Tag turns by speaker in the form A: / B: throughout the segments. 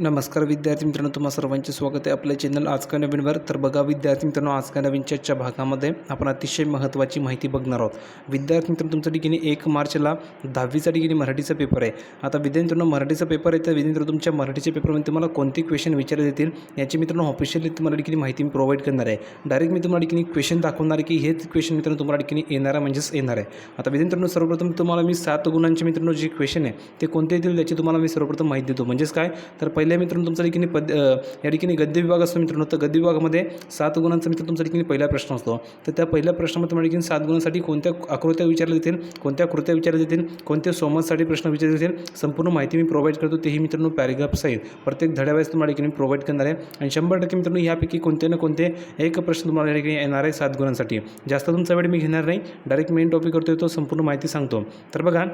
A: नमस्कार विद्यार्थी मित्रांनो, तुम्हा सर्वांचे स्वागत आहे आपल्या चॅनल आज का नवीनवर. तर बघा विद्यार्थी मित्रांनो, आज का नवीनच्या भागामध्ये आपण अतिशय महत्त्वाची माहिती बघणार आहोत. विद्यार्थी मित्रांनो, तुमच्या ठिकाणी 1 मार्चला 10वीचा ठिकाणी मराठीचा पेपर आहे. आता विद्यार्थी मित्रांनो, मराठीचा पेपर आहे तर विद्यार्थी तुमच्या मराठीच्या पेपरमध्ये तुम्हाला कोणते क्वेश्चन विचारले जातील याची मित्रांनो ऑफिशियली तुम्हाला ठिकाणी माहिती मी प्रोव्हाइड करणार आहे. डायरेक्ट मी तुम्हाला ठिकाणी क्वेश्चन दाखवणार आहे की हेच क्वेश्चन मित्रांनो तुम्हाला ठिकाणी येणार आहे म्हणजेच येणार आहे. आता विद्यार्थी मित्रांनो, सर्वप्रथम तुम्हाला मी 7 गुणांचे मित्रांनो जे क्वेश्चन आहे ते कोणते येतील त्याची तुम्हाला मी सर्वप्रथम माहिती देतो. म्हणजेच काय तर पहिले मित्रांनो तुमच्या ठिकाणी या ठिकाणी गद्य विभाग असतो मित्रांनो. तर गद्य विभागामध्ये 7 गुणांचा मित्र तुमच्या ठिकाणी पहिला प्रश्न असतो. तर त्या पहिल्या प्रश्नामध्ये तुम्हाला ठिकाणी 7 गुणांसाठी कोणत्या आकृत्या विचारल्या जातील, कोणत्या कृत्या विचारल्या जातील, कोणत्या सोमतसाठी प्रश्न विचारले जातील, संपूर्ण माहिती मी प्रोव्हाइड करतो. तेही मित्रांनो पॅरेग्राफ सहित प्रत्येक धड्यावेळेस तुम्हाला ठिकाणी प्रोव्हाइड करणार आहे. आणि 100% मित्रांनो यापैकी कोणते ना कोणते एक प्रश्न तुम्हाला या ठिकाणी येणार आहे 7 गुणांसाठी. जास्त तुमचा वेळ मी घेणार नाही, डायरेक्ट मेन टॉपिक करतो तो संपूर्ण माहिती सांगतो. तर बघा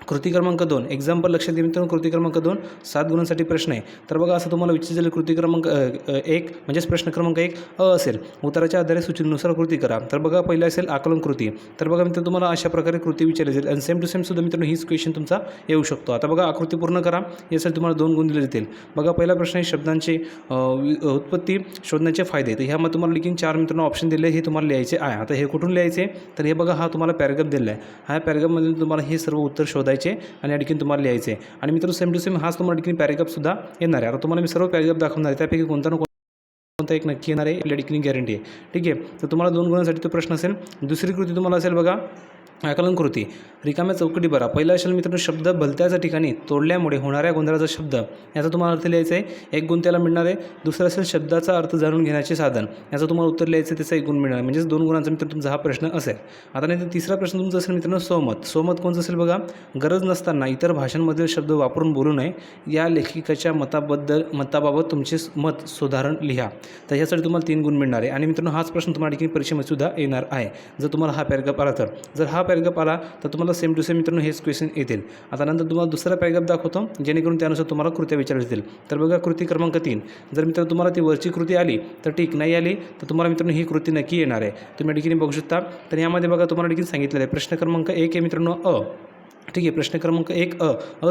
A: कृती क्रमांक 2 एक्झाम्पल लक्षात घ्या मित्रांनो. कृती क्रमांक 2 7 गुणांसाठी प्रश्न आहे. तर बघा असं तुम्हाला विचारलेलं कृती क्रमांक 1 म्हणजेच प्रश्न क्रमांक 1 असेल. उत्तराच्या आधारे सूचनेनुसार कृती करा. तर बघा पहिला असेल आकलन कृती. तर बघा मित्रांनो तुम्हाला अशा प्रकारे कृती विचारली जाईल आणि सेम टू सेम सुद्धा मित्रांनो हीच क्वेश्चन तुमचा येऊ शकतो. आता बघा आकृती पूर्ण करा यासाठी तुम्हाला 2 गुण दिले जातील. बघा पहिला प्रश्न आहे शब्दांची उत्पत्ती शोधण्याचे फायदे. तर ह्यामध्ये तुम्हाला लिखीन 4 मित्रांनो ऑप्शन दिले, हे तुम्हाला लिहायचे आहे. आता हे कुठून लिहायचे तर हे बघा हा तुम्हाला पॅरेग्राफ दिला आहे. ह्या पॅरेग्राफमध्ये तुम्हाला हे सर्व उत्तर शोधायचे आणि या ठिकाणी तुम्हाला लिहायचे. आणि मित्रांनो सेम टू सेम हाच तुम्हाला ठिकाणी पॅरेग्राफसुद्धा येणार आहे. आता तुम्हाला मी सर्व पॅरेग्राफ दाखवणार आहे, त्यापैकी कोणता ना कोणता एक नक्की येणार आहे आपल्या ठिकाणी गॅरंटी आहे. ठीक आहे. तर तुम्हाला 2 गुणांसाठी तो प्रश्न असेल. दुसरी कृती तुम्हाला असेल बघा आकलन कृती. रिकाम्या चौकटी भरा. पहिला असेल मित्रांनो शब्द भलत्याच्या ठिकाणी तोडल्यामुळे होणाऱ्या गोंधळाचा शब्द याचा तुम्हाला अर्थ लिहायचा आहे, 1 गुण त्याला मिळणार आहे. दुसरं असेल शब्दाचा अर्थ जाणून घेण्याचे साधन, याचं तुम्हाला उत्तर लिहायचं आहे, त्याचा 1 गुण मिळणार म्हणजेच 2 गुणांचा मित्र तुमचा हा प्रश्न असेल. आता नाही तर तिसरा प्रश्न तुमचा असेल मित्रांनो सहमत. सहमत कोणतं असेल बघा गरज नसताना इतर भाषांमधील शब्द वापरून बोलू नये, या लेखिकाच्या मताबाबत तुमचे मत सुधारण लिहा. तर ह्यासाठी तुम्हाला 3 गुण मिळणार आहे. आणि मित्रांनो हाच प्रश्न तुम्हाला ठिकाणी परीक्षेमध्ये सुद्धा येणार आहे जर तुम्हाला हा पॅरेग्राफ आला तर. जर हा पॅरेग्राफ आला तर तुम्हाला सेम टू सेम मित्रांनो हेच क्वेश्चन येतील. आता नंतर तुम्हाला दुसरा पॅरेग्राफ दाखवतो जेणेकरून त्यानुसार तुम्हाला कृत्या विचारल्या जातील. तर बघा कृती क्रमांक 3 जर मित्रांनो तुम्हाला ती वरची कृती आली तर ठीक, नाही आली तर तुम्हाला मित्रांनो ही कृती नक्की येणार आहे. तुम्ही ठिकाणी बघू शकता. तर यामध्ये बघा तुम्हाला ठिकाणी सांगितलेलं आहे प्रश्न क्रमांक 1 आहे मित्रांनो ठीक आहे. प्रश्न क्रमांक 1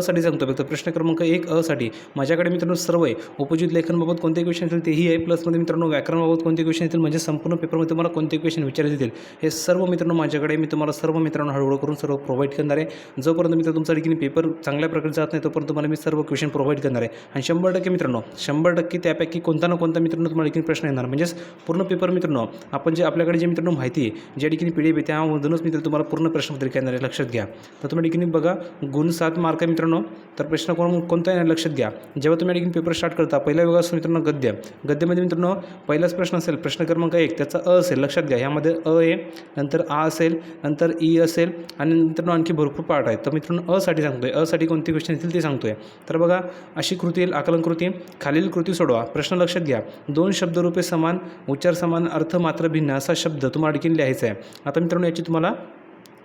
A: साठी सांगतो फक्त. प्रश्न क्रमांक 1 साठी माझ्याकडे मित्रांनो सर्व आहे. उपजित लेखनबाबत कोणते क्वेश्चन येतील तेही आहे, प्लसमध्ये मित्रांनो व्याकरणबाबत कोणते क्वेश्चन येतील म्हणजे संपूर्ण पेपरमध्ये तुम्हाला कोणते क्वेश्चन विचारले येतील हे सर्व मित्रांनो माझ्याकडे. मी तुम्हाला सर्व मित्रांनो हळूहळू करून सर्व प्रोव्हाइड करणार आहे. जोपर्यंत मित्र तुमच्या ठिकाणी पेपर चांगल्या प्रकारे जात नाही तोपर्यंत तुम्हाला मी सर्व क्वेश्चन प्रोव्हाइड करणार आहे. आणि 100% मित्रांनो 100% त्यापैकी कोणता ना कोणता मित्रांनो तुम्हाला ठिकाणी प्रश्न येणार म्हणजेच पूर्ण पेपर मित्रांनो आपण जे आपल्याकडे जे मित्रांनो माहिती आहे ज्या ठिकाणी PDF आहे त्यामधूनच मित्र तुम्हाला पूर्ण प्रश्नपत्रिका येणार आहे, लक्षात घ्या. तर तुम्हाला ठिकाणी बघा गुण 7 मार्क आहे मित्रांनो. तर प्रश्न कोणता आहे लक्षात घ्या. जेव्हा तुम्ही ठिकाणी पेपर स्टार्ट करता पहिला विभाग असतो मित्रांनो गद्य. गद्यामध्ये मित्रांनो पहिलाच प्रश्न असेल प्रश्न क्रमांक 1 त्याचा असेल, लक्षात घ्या. यामध्ये आहे, नंतर आ असेल, नंतर ई असेल आणि मित्रांनो आणखी भरपूर पार्ट आहेत. तर मित्रांनो साठी सांगतोय, साठी कोणते क्वेश्चन येतील ते सांगतोय. तर बघा अशी कृती येईल आकलन कृती. खालील कृती सोडवा. प्रश्न लक्षात घ्या. 2 शब्दरूपे समान, उच्चार समान, अर्थ मात्र भिन्न असा शब्द तुम्हाला ठिकाणी लिहायचा आहे. आता मित्रांनो याची तुम्हाला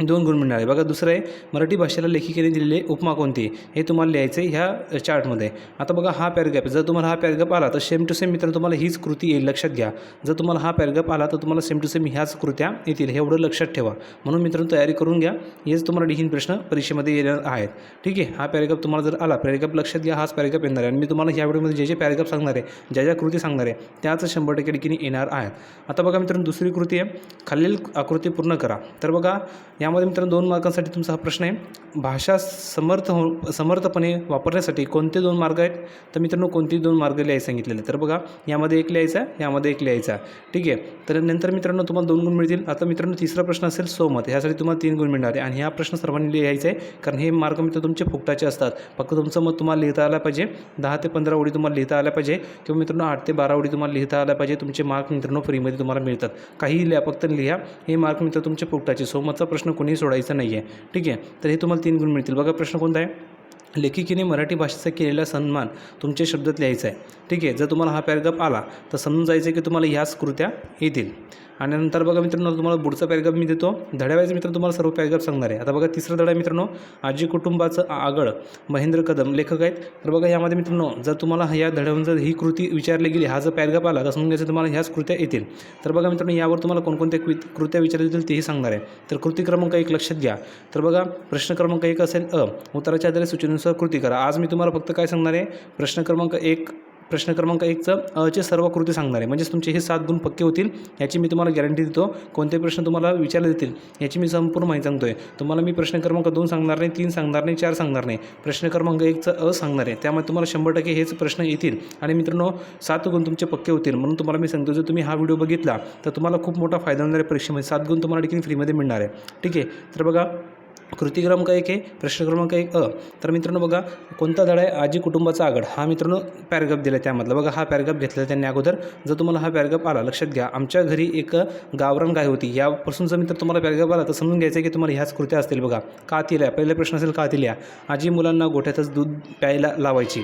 A: 2 गुण मिळणार आहे. बघा दुसरं आहे मराठी भाषेला लेखिकेने दिलेले उपमा कोणती हे तुम्हाला लिहायचं आहे ह्या चार्टमध्ये. आता बघा हा पॅरेग्राफ जर तुम्हाला हा पॅरेग्राफ आला तर सेम टू सेम मित्रांनो तुम्हाला हीच कृती येईल, लक्षात घ्या. जर तुम्हाला हा पॅरेग्राफ आला तर तुम्हाला सेम टू सेम ह्याच कृत्या येतील, हे एवढं लक्षात ठेवा. म्हणून मित्रांनो तयारी करून घ्या. हेच तुम्हाला लिखीन प्रश्न परीक्षेमध्ये येणार आहेत. ठीक आहे. हा पॅरेग्राफ तुम्हाला जर आला पॅरेग्राफ लक्षात घ्या, हाच पॅरेग्राफ येणार आहे. आणि मी तुम्हाला ह्या व्हिडिओमध्ये जे पॅरेग्राफ सांगणार आहे ज्या कृती सांगणार आहे त्याच 100% ठिकाणी येणार आहेत. आता बघा मित्रांनो दुसरी कृती आहे खालील आकृती पूर्ण करा. तर बघा यामध्ये मित्रांनो 2 मार्कांसाठी तुमचा हा प्रश्न आहे. भाषा समर्थपणे वापरण्यासाठी कोणते 2 मार्ग आहेत तर मित्रांनो कोणते 2 मार्ग लिहायचे सांगितलेले. तर बघा यामध्ये 1 लिहायचा, यामध्ये 1 लिहायचा. ठीक आहे. तर नंतर मित्रांनो तुम्हाला 2 गुण मिळतील. आता मित्रांनो तिसरा प्रश्न असेल सहमत. ह्यासाठी तुम्हाला 3 गुण मिळणार आहे. आणि हा प्रश्न सर्वांनी लिहायचा आहे कारण हे मार्क मित्र तुमचे फुकटाचे असतात. फक्त तुमचं मत तुम्हाला लिहिता आलं पाहिजे. 10 ते 15 ओळी तुम्हाला लिहिता आल्या पाहिजे किंवा मित्रांनो 8 ते 12 ओळी तुम्हाला लिहिता आल्या पाहिजे. तुमचे मार्क मित्रांनो फ्रीमध्ये तुम्हाला मिळतात. काहीही लिहा, फक्त लिहा. हे मार्क मित्र तुमचे फुकटाचे. सहमतचा प्रश्न कोणीही सोडायचा नाही आहे. ठीक आहे. तर हे तुम्हाला 3 गुण मिळतील. बघा प्रश्न कोणता आहे लेखिकेने मराठी भाषेचा केलेला सन्मान तुमच्या शब्दात लिहायचा आहे. ठीक आहे. जर तुम्हाला हा पॅरेग्राफ आला तर समजून जायचं आहे की तुम्हाला ह्याच कृत्या येतील. आणि नंतर बघा मित्रांनो तुम्हाला पुढचा पॅरेग्राफ मी देतो. धड्यावाईज मित्रांनो तुम्हाला सर्व पॅरेग्राफ सांगणार आहे. आता बघा तिसरा धडा मित्रांनो आजी कुटुंबाचं आगळ महेंद्र कदम लेखक आहेत. तर बघा यामध्ये मित्रांनो जर तुम्हाला ह्या धड्यावरून जर ही कृती विचारली गेली, हा जर पॅरेग्राफ आला तर समजून घ्यायचं तुम्हाला ह्याच कृत्या येतील. तर बघा मित्रांनो यावर तुम्हाला कोणकोणत्या कृत्या विचारल्या जातील तेही सांगणार आहे. तर कृती क्रमांक 1 लक्षात घ्या. तर बघा प्रश्न क्रमांक 1 असेल उत्तराच्या आधारे सूचनेनुसार सूचनेनुसार कृती करा. आज मी तुम्हाला फक्त काय सांगणार आहे, प्रश्न क्रमांक 1चं अचे सर्व कृती सांगणार आहे. म्हणजेच तुमचे हे 7 गुण पक्के होतील याची मी तुम्हाला गॅरंटी देतो. कोणते प्रश्न तुम्हाला विचारले जातील याची मी संपूर्ण माहिती सांगतो आहे. तुम्हाला मी प्रश्न क्रमांक 2 सांगणार नाही, 3 सांगणार नाही, 4 सांगणार नाही. प्रश्न क्रमांक 1चं सांगणार आहे. त्यामुळे तुम्हाला 100% हेच प्रश्न येतील आणि मित्रांनो 7 गुण तुमचे पक्के होतील. म्हणून तुम्हाला मी सांगतो, जर तुम्ही हा व्हिडिओ बघितला तर तुम्हाला खूप मोठा फायदा होणार आहे. परीक्षेमध्ये 7 गुण तुम्हाला देखील फ्रीमध्ये मिळणार आहे. ठीक आहे. तर बघा, कृती क्रमांक 1 आहे, प्रश्न क्रमांक 1 तर मित्रांनो बघा, कोणता धडा आहे, आजी कुटुंबाचा आघाड. हा मित्रांनो पॅराग्राफ दिला आहे त्यामधला. बघा, हा पॅराग्राफ घेतलेला त्यांनी अगोदर. जर तुम्हाला हा पॅराग्राफ आला, लक्षात घ्या, आमच्या घरी एक गावरान गाय होती. यापासून जर मित्र तुम्हाला पॅराग्राफ आला तर समजून घ्यायचं आहे की तुम्हाला ह्याच कृत्या असतील. बघा, कातील्या, पहिला प्रश्न असेल कातील्या. आजी मुलांना गोठ्यातच दूध प्यायला लावायची.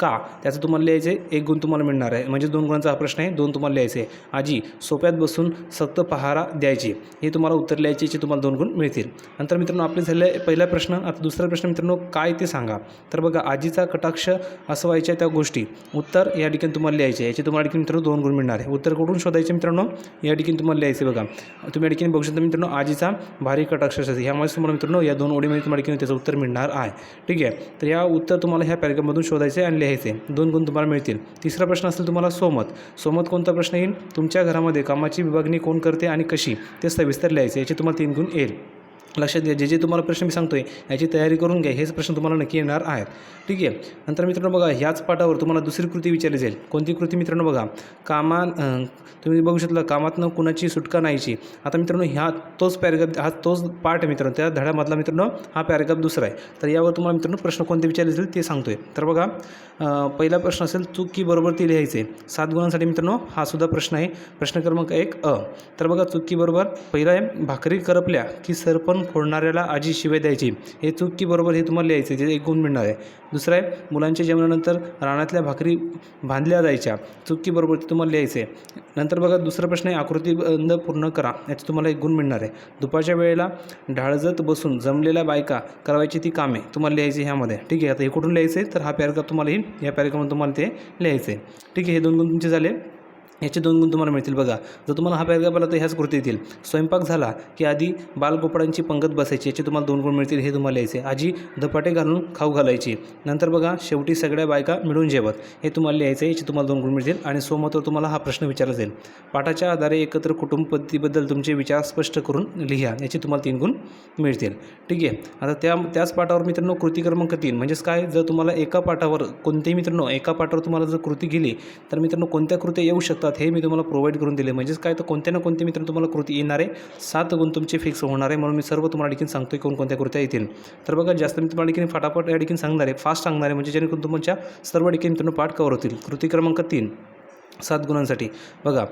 A: का, त्याचं तुम्हाला लिहायचं आहे. 1 गुण तुम्हाला मिळणार आहे. म्हणजे 2 गुणांचा हा प्रश्न आहे, 2 तुम्हाला लिहायचे आहे. आजी सोप्यात बसून सक्त पहारा द्यायची. हे तुम्हाला उत्तर लिहायचे, याचे तुम्हाला 2 गुण मिळतील. नंतर मित्रांनो आपले झाले पहिला प्रश्न. आता दुसरा प्रश्न मित्रांनो, काय ते सांगा. तर बघा, आजीचा कटाक्ष असवायच्या त्या गोष्टी. उत्तर या ठिकाणी तुम्हाला लिहायचे आहे. याचे तुम्हाला ठिकाणी मित्रांनो 2 गुण मिळणार आहे. उत्तर कुठून शोधायचे मित्रांनो, या ठिकाणी तुम्हाला लिहायचे. बघा, तुम्ही या ठिकाणी बघू शकता मित्रांनो, आजीचा भारी कटाक्ष असेल. ह्यामुळे तुम्हाला मित्रांनो या 2 ओळीमध्ये तुम्हाला ठिकाणी त्याचं उत्तर मिळणार आहे. ठीक आहे. तर या उत्तर तुम्हाला ह्या पॅराग्राफमधून शोधायचे आणि लिहायचे. 2 गुण तुम्हाला मिळतील. तिसरा प्रश्न असेल तुम्हाला सोमत कोणता प्रश्न येईल, तुमच्या घरामध्ये कामाची विभागणी कोण करते आणि कशी, ते सविस्तर लिहायचे. याचे तुम्हाला 3 गुण येईल. लक्षात घ्या, जे तुम्हाला प्रश्न मी सांगतोय याची तयारी करून घ्या. हेच प्रश्न तुम्हाला नक्की येणार आहेत. ठीक आहे. नंतर मित्रांनो बघा, ह्याच पाठावर तुम्हाला दुसरी कृती विचारली जाईल. कोणती कृती मित्रांनो, बघा, तुम्ही बघू शकता, कामातनं कुणाची सुटका नाहीची. आता मित्रांनो तोच पॅराग्राफ, हा तोच पार्ट आहे मित्रांनो, त्या धड्यामधला मित्रांनो हा पॅराग्राफ दुसरा आहे. तर यावर तुम्हाला मित्रांनो प्रश्न कोणते विचारले जाईल ते सांगतोय. तर बघा, पहिला प्रश्न असेल चूक की बरोबर ते लिहायचे. 7 गुणांसाठी मित्रांनो हा सुद्धा प्रश्न आहे. प्रश्न क्रमांक 1 तर बघा, चूक की बरोबर पहिला आहे, भाकरी करपल्या की सरपण फोडणाऱ्याला आजी शिवाय द्यायची. हे चूक की बरोबर हे तुम्हाला लिहायचे, जे 1 गुण मिळणार आहे. दुसरं आहे, मुलांच्या जेवणानंतर रानातल्या भाकरी बांधल्या जायच्या. चूक की बरोबर ते तुम्हाला लिहायचे. नंतर बघा, दुसरा प्रश्न आहे, आकृतीबंध पूर्ण करा. याचे तुम्हाला 1 गुण मिळणार आहे. दुपारच्या वेळेला ढाळजत बसून जमलेल्या बायका करायची ती कामे तुम्हाला लिहायची ह्यामध्ये. ठीक आहे. आता हे कुठून लिहायचं आहे, तर हा पॅराग्राफ तुम्हाला येईल, या पॅराग्राफमध्ये तुम्हाला ते लिहायचं आहे. ठीक आहे. हे 2 गुण तुमचे झाले. याचे 2 गुण तुम्हाला मिळतील. बघा, जर तुम्हाला हा पॅराग्राफ आला तर ह्याच कृती येतील. स्वयंपाक झाला की आधी बालगोपाळांची पंगत बसायची. याचे तुम्हाला 2 गुण मिळतील. हे तुम्हाला लिहायचे. आजी धपाटे घालून खाऊ घालायची. नंतर बघा, शेवटी सगळ्या बायका मिळून जेवत. हे तुम्हाला लिहायचं आहे. याचे तुम्हाला 2 गुण मिळतील. आणि सोमवार तुम्हाला हा प्रश्न विचारला जाईल. पाठाच्या आधारे एकत्र कुटुंब पद्धतीबद्दल तुमचे विचार स्पष्ट करून लिहा. याचे तुम्हाला 3 गुण मिळतील. ठीक आहे. आता त्याच पाठावर मित्रांनो कृती क्रमांक 3 म्हणजेच काय, जर तुम्हाला एका पाठावर कोणतेही मित्रांनो एका पाठावर तुम्हाला जर कृती गेली तर मित्रांनो कोणत्या कृत्या येऊ शकतात हे मी तुम्हाला प्रोव्हाइड करून दिले. म्हणजेच काय, तर कोणत्या ना कोणत्या मित्रांनो तुम्हाला कृती येणार आहे. 7 गुण तुमचे फिक्स होणार आहे. म्हणून मी सर्व तुम्हाला ठिकाणी सांगतोय कोणत्या कृत्या येतील. तर बघा, जास्त मी तुम्हाला ठिकाणी फटाफट या ठिकाणी सांगणार आहे, फास्ट सांगणार आहे, म्हणजे जेणेकरून तुमच्या सर्व ठिकाणी मित्रांनो पाठ कव्हर होतील. कृती क्रमांक 3 7 गुणांसाठी बघा,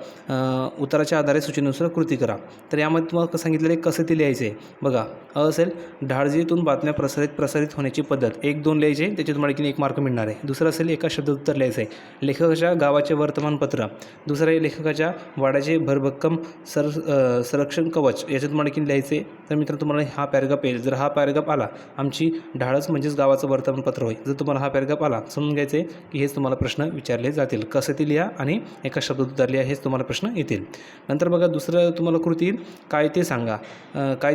A: उत्तराच्या आधारे सूचनेनुसार कृती करा. तर यामध्ये तुम्हाला कसं सांगितलेलं आहे, कसं ते लिहायचं आहे. बघा, असेल ढाळजीतून बातम्या प्रसारित होण्याची पद्धत. 1-2 लिहायचे, त्याचे तुम्हाला की 1 मार्क मिळणार आहे. दुसरं असेल एका शब्द उत्तर लिहायचं आहे. लेखकाच्या गावाचे वर्तमानपत्र. दुसरं आहे लेखकाच्या वाड्याचे भरभक्कम संरक्षण कवच. याचे तुम्हाला की लिहायचे. तर मित्रांनो तुम्हाला हा पॅराग्राफ येईल. जर हा पॅराग्राफ आला, आमची ढाळच म्हणजेच गावाचं वर्तमानपत्र होय. जर तुम्हाला हा पॅराग्राफ आला, समजून घ्यायचं आहे की हेच तुम्हाला प्रश्न विचारले जातील. कसं ते लिहा आणि एका शब्दात उत्तर लिहा, हेच तुम्हाला प्रश्न येतील. नंतर बघा, दुसरं तुम्हाला कृती येईल, काय ते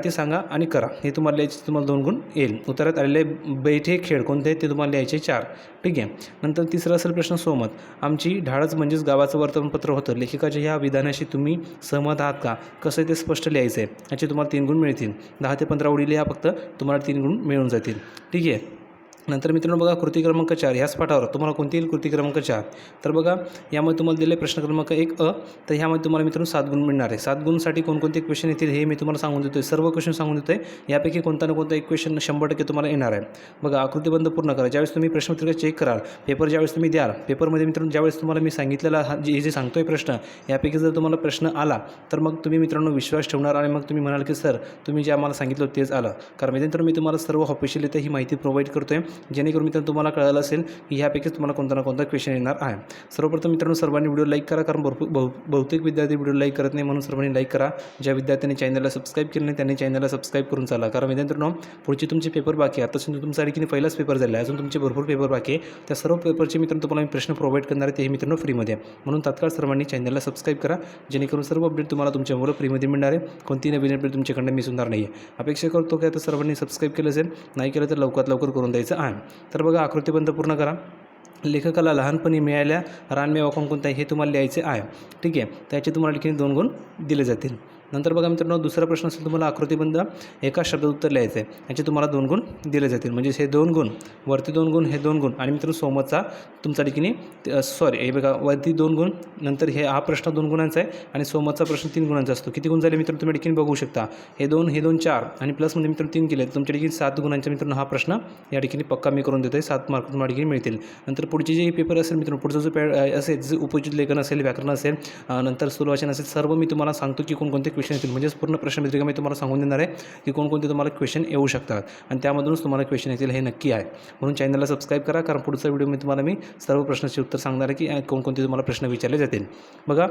A: सांगा आणि करा. हे तुम्हाला लिहायचे, तुम्हाला 2 गुण येईल. उत्तरात आलेले बैठे खेळ कोणते आहेत ते तुम्हाला लिहायचे 4. ठीक आहे. नंतर तिसरा असेल प्रश्न सोमत. आमची ढाळच म्हणजेच गावाचं वर्तमानपत्र होतं. लेखकाच्या ह्या विधानाशी तुम्ही सहमत आहात का, कसं ते स्पष्ट लिहायचं आहे. याचे तुम्हाला 3 गुण मिळतील. 10 ते 15 ओळी लिहा फक्त, तुम्हाला 3 गुण मिळून जातील. ठीक आहे. नंतर मित्रांनो बघा, कृती क्रमांक 4 ह्याच पाठावर तुम्हाला कोणती येईल, कृती क्रमांक 4. तर बघा, यामध्ये तुम्हाला दिले प्रश्न क्रमांक 1 तर ह्यामध्ये तुम्हाला मित्रांनो 7 गुण मिळणार आहे. 7 गुणसाठी कोणकोणते क्वेश्चन येतील हे मी तुम्हाला सांगून देतोय. सर्व क्वेश्चन सांगून देतोय. यापैकी कोणता ना कोणता एक क्वेश्चन 100% तुम्हाला येणार आहे. बघा, आकृतीबंध पूर्ण करा. ज्यावेळेस तुम्ही प्रश्नपत्रिका चेक कराल, पेपर ज्यावेळेस तुम्ही द्याल, पेपरमध्ये मित्रांनो ज्यावेळेस तुम्हाला मी सांगितलेला जे सांगतोय प्रश्न, यापैकी जर तुम्हाला प्रश्न आला तर मग तुम्ही मित्रांनो विश्वास ठेवणार आणि मग तुम्ही म्हणाल की सर तुम्ही जे आम्हाला सांगितलं तेच आलं. कारण मित्रांनो मी तुम्हाला सर्व ऑफिशियली ही माहिती प्रोव्हाइड करतोय, जेणेकरून मित्रांनो तुम्हाला कळलं असेल की ह्यापैकीच तुम्हाला कोणता ना कोणता क्वेश्चन येणार आहे. सर्वप्रथम मित्रांनो सर्वांनी व्हिडिओ लाईक करा, कारण बहुतेक विद्यार्थी व्हिडिओ लाईक करत नाही, म्हणून सर्वांनी लाईक करा. ज्या विद्यार्थ्यांनी चॅनलला सबस्क्राईब केलं नाही त्यांनी चॅनलला सबस्क्राईब करून चाला. कारण मित्रांनो पुढचे तुमचे पेपर बाकी आहे. आता तुमचा आणखी पहिलाच पेपर झाला आहे, अजून तुमचे भरपूर पेपर बाकी आहे. त्या सर्व पेपरचे मित्रांनो तुम्हाला मी प्रश्न प्रोव्हाइड करणार आहे, तेही मित्रांनो फ्रीमध्ये. म्हणून तात्काळ सर्वांनी चॅनलला सबस्क्राईब करा, जेणेकरून सर्व अपडेट तुम्हाला तुमच्या मोबाईल फ्रीमध्ये मिळणार आहे. कोणती नवीन अपडेट तुमच्याकडनं मिस होणार नाही आहे. अपेक्षा करतो की आता सर्वांनी सबस्क्राईब केलं असेल, नाही केलं तर लवकरात लवकर करून द्यायचं आहे. तर बघा आकृतीबंध पूर्ण करा. लेखकाला लहानपणी मिळाल्या रानमेवा कोणकोणता आहे हे तुम्हाला लिहायचे आहे. ठीक आहे, त्याचे तुम्हाला आणखी 2 गुण दिले जातील. नंतर बघा मित्रांनो दुसरा प्रश्न असेल तुम्हाला आकृतीबंध एका शब्दात उत्तर लिहायचं आहे. याचे तुम्हाला 2 गुण दिले जातील. म्हणजे हे 2 गुण, वरती 2 गुण, हे 2 गुण आणि मित्रांनो सोमतचा तुमचा ठिकाणी हे बघा वरती 2 गुण, नंतर हा प्रश्न 2 गुणांचा आहे आणि सोमतचा प्रश्न 3 गुणांचा असतो. किती गुण झाले मित्रांनो तुम्ही ठिकाणी बघू शकता. हे 2 4 आणि प्लसमध्ये मित्रांनो 3 केले, तुमच्या ठिकाणी 7 गुणांचा मित्रांनो हा प्रश्न या ठिकाणी पक्का मी करून देतो आहे. 7 मार्क तुम्हाला ठिकाणी मिळतील. नंतर पुढचे जे पेपर असेल मित्रांनो, पुढचं जो असेल जे उपयोजित लेखन असेल, व्याकरण असेल, नंतर स्थूलवाचन असेल, सर्व मी तुम्हाला सांगतो की कोणकोणते क्वेश्चन येतील. म्हणजेच पूर्ण प्रश्नपत्रिका मी तुम्हाला सांगून देणार आहे की कोणकोणते तुम्हाला क्वेश्चन येऊ शकतात आणि त्यामधूनच तुम्हाला क्वेश्चन येतील हे नक्की आहे. म्हणून चॅनलला सबस्क्राईब करा, कारण पुढचा व्हिडिओ मी तुम्हाला सर्व प्रश्नाचे उत्तर सांगणार आहे की कोणकोणते तुम्हाला प्रश्न विचारले जातील. बघा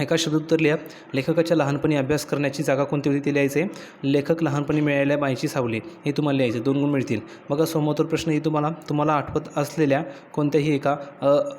A: एका शब्दात उत्तर लिहा. लेखकाच्या लहानपणी अभ्यास करण्याची जागा कोणती होती ते लिहायचे. लेखक लहानपणी मिळालेल्या बाईची सावली हे तुम्हाला लिहायचे, 2 गुण मिळतील. बघा समोर प्रश्न ही तुम्हाला आठवत असलेल्या कोणत्याही एका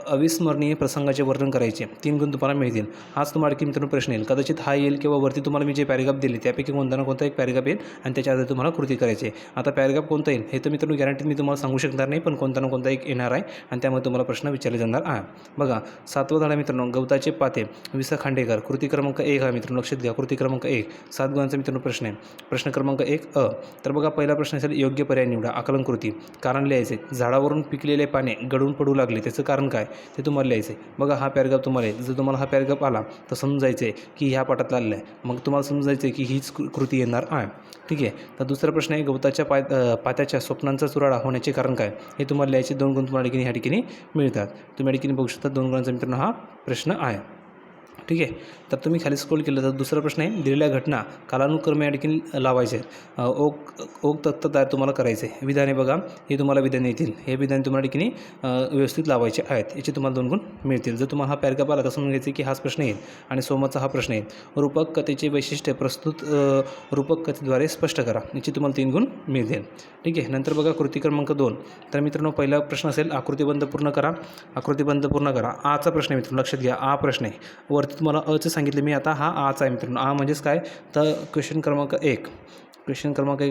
A: अविस्मरणीय प्रसंगाचे वर्णन करायचे, 3 गुण तुम्हाला मिळतील. हाच तुम्हाला की मित्रांनो प्रश्न येईल. कदाचित हा येईल किंवा वरती तुम्हाला मी जे पॅरेग्राफ दिले त्यापैकी कोणता ना कोणता एक पॅरेग्राफ येईल आणि त्याच्या आधारे तुम्हाला कृती करायची. आता पॅरेग्राफ कोणता येईल हे तर मित्रांनो गॅरंटी मी तुम्हाला सांगू शकणार नाही, पण कोणता ना कोणता एक येणार आहे आणि त्यामुळे तुम्हाला प्रश्न विचारले जाणार आहे. बघा 7वा धडा मित्रांनो गवताचे पाते, विसा खांडेकर, कृती क्रमांक 1 आहे मित्रांनो, लक्षात घ्या. कृती क्रमांक 1 7 गुणांचा मित्रांनो प्रश्न आहे. प्रश्न क्रमांक 1 तर बघा पहिला प्रश्न असेल योग्य पर्याय निवडा. आकलन कृती, कारण लिहायचे. झाडावरून पिकलेले पाने गळून पडू लागले, त्याचं कारण काय ते तुम्हाला लिहायचे. बघा हा पॅरेग्राफ तुम्हाला आहे. जर तुम्हाला हा पॅरेग्राफ आला तर समजायचे की ह्या पाठातला आलेला आहे, मग तुम्हाला समजायचं की हीच कृती येणार आहे. ठीक आहे. तर दुसरा प्रश्न आहे गवताच्या पात्याच्या स्वप्नांचा चुराडा होण्याचे कारण काय हे तुम्हाला लिहायचे. 2 गुण तुम्हाला ह्या ठिकाणी मिळतात. तुम्ही या ठिकाणी बघू शकता 2 गुणांचा मित्रांनो हा प्रश्न आहे. ठीक आहे. तर तुम्ही खाली स्क्रोल केलं तर दुसरा प्रश्न आहे दिलेल्या घटना कालानुक्रमे या ठिकाणी लावायचे. ओक तत्त्व तयार तुम्हाला करायचे. विधाने बघा हे तुम्हाला विधाने येतील. हे विधाने तुम्हाला ठिकाणी व्यवस्थित लावायचे आहेत. याचे तुम्हाला 2 गुण मिळतील. जर तुम्हाला हा पॅरेग्राफ आला तर समजून घ्यायचे की हाच प्रश्न येईल आणि सोमतचा हा प्रश्न येईल. रूपक कथेचे वैशिष्ट्य प्रस्तुत रूपक कथेद्वारे स्पष्ट करा. याचे तुम्हाला 3 गुण मिळतील. ठीक आहे. नंतर बघा कृती क्रमांक 2. तर मित्रांनो पहिला प्रश्न असेल आकृतीबंध पूर्ण करा. आकृतीबंध पूर्ण करा. आचा प्रश्न आहे मित्रांनो, लक्षात घ्या. आ प्रश्न आहे. वरती तुम्हाला अचं सांगितलं मी, आता हा आचा आहे मित्रांनो. आ म्हणजेच काय तर क्वेश्चन क्रमांक 1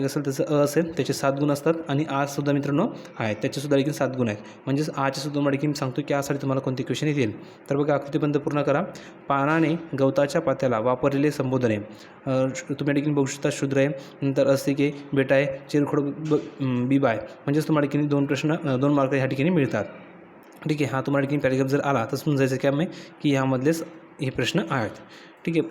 A: असेल त्याचं असेल, त्याचे 7 गुण असतात आणि आजसुद्धा मित्रांनो आहेत, त्याचेसुद्धा देखील 7 गुण आहेत. म्हणजेच आजसुद्धा मला देखील सांगतो की आसाठी तुम्हाला कोणते क्वेश्चन येतील. तर बघा आकृतीबंध पूर्ण करा. पानाने गवताच्या पात्याला वापरलेले संबोधने तुम्ही देखील बघू शकता. शूद्र आहे, नंतर अस्तिके, बेटा आहे, चिरखोड बीबा आहे. म्हणजेच तुम्हाला ठिकाणी 2 मार्क ह्या ठिकाणी मिळतात. ठीक आहे. हा तुम्हाला ठिकाणी पॅरेग्राफ जर आला तर समजायचं की आम्ही की ह्यामधलेच हे प्रश्न आहेत. ठीक आहे.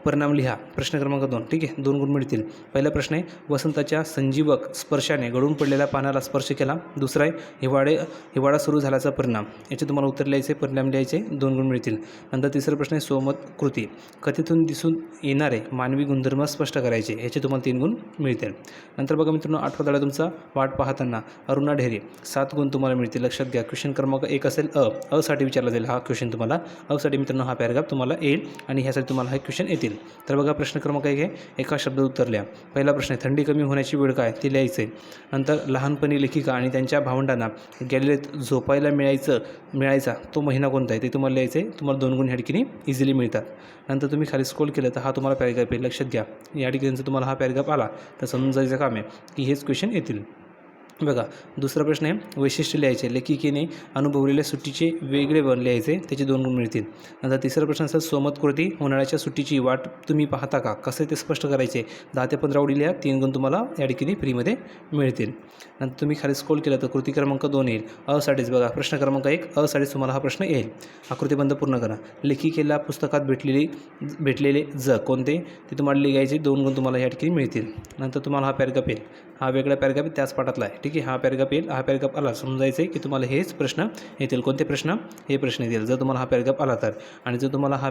A: परिणाम लिहा. प्रश्न क्रमांक 2. ठीक आहे. 2 गुण मिळतील. पहिला प्रश्न आहे वसंताच्या संजीवक स्पर्शाने गळून पडलेल्या पानाला स्पर्श केला. दुसरा आहे हिवाळा सुरू झाल्याचा परिणाम. याचे तुम्हाला उत्तर लिहायचे, परिणाम लिहायचे, 2 गुण मिळतील. नंतर तिसरा प्रश्न आहे सोमत कृती, कथेतून दिसून येणारे मानवी गुणधर्म स्पष्ट करायचे. याचे तुम्हाला 3 गुण मिळतील. नंतर बघा मित्रांनो 8वा धडा तुमचा वाट पाहताना अरुणा ढेरे, 7 गुण तुम्हाला मिळतील. लक्षात घ्या. क्वेश्चन क्रमांक 1 असेल असाठी विचारला जाईल हा क्वेश्चन तुम्हाला. असाठी मित्रांनो हा पॅरेग्राफ तुम्हाला येईल आणि ह्यासाठी तुम्हाला हे क्वेश्चन येतील. तर बघा प्रश्न क्रमांक 1 आहे एका शब्दात उत्तर लिहा. पहिला प्रश्न आहे थंडी कमी होण्याची वेळ काय ते लिहायचे. नंतर लहानपणी लेखिका आणि त्यांच्या भावंडांना गॅलरीत झोपायला मिळायचा तो महिना कोणता आहे ते तुम्हाला लिहायचे. तुम्हाला 2 गुण ह्या ठिकाणी इझिली मिळतात. नंतर तुम्ही खाली स्क्रोल केलं तर हा तुम्हाला पॅरेग्राफ येईल. लक्षात घ्या. या ठिकाणी जर तुम्हाला हा पॅरेग्राफ आला तर समजायचं काम आहे की हेच क्वेश्चन येतील. बघा दुसरा प्रश्न आहे वैशिष्ट्य लिहायचे. लेखिकेने अनुभवलेल्या सुट्टीचे वेगळे वन लिहायचे, त्याचे 2 गुण मिळतील. नंतर तिसरा प्रश्न असेल सोमत कृती, उन्हाळ्याच्या सुट्टीची वाट तुम्ही पाहता का, कसे ते स्पष्ट करायचे. 10 ते 15 ओळी लिहा, 3 गुण तुम्हाला या ठिकाणी फ्रीमध्ये मिळतील. नंतर तुम्ही खाली स्क्रोल केलं तर कृती क्रमांक 2 येईल. असाठीच बघा प्रश्न क्रमांक 1 असाठीच तुम्हाला हा प्रश्न येईल. आकृतीबंध पूर्ण करा. लेखिकेला पुस्तकात भेटलेले जग कोणते ते तुम्हाला लिहायचे, 2 गुण तुम्हाला या ठिकाणी मिळतील. नंतर तुम्हाला हा पॅरेग्राफ येईल. हा वेगळा पॅरेग्राफ त्याच पाठातला आहे. ठीक आहे. हा पॅरेग्राफ येईल. हा पॅरेग्राफ आला समजायचं आहे की तुम्हाला हेच प्रश्न येतील. कोणते प्रश्न हे प्रश्न येतील जर तुम्हाला हा पॅरेग्राफ आला तर. आणि जर तुम्हाला हा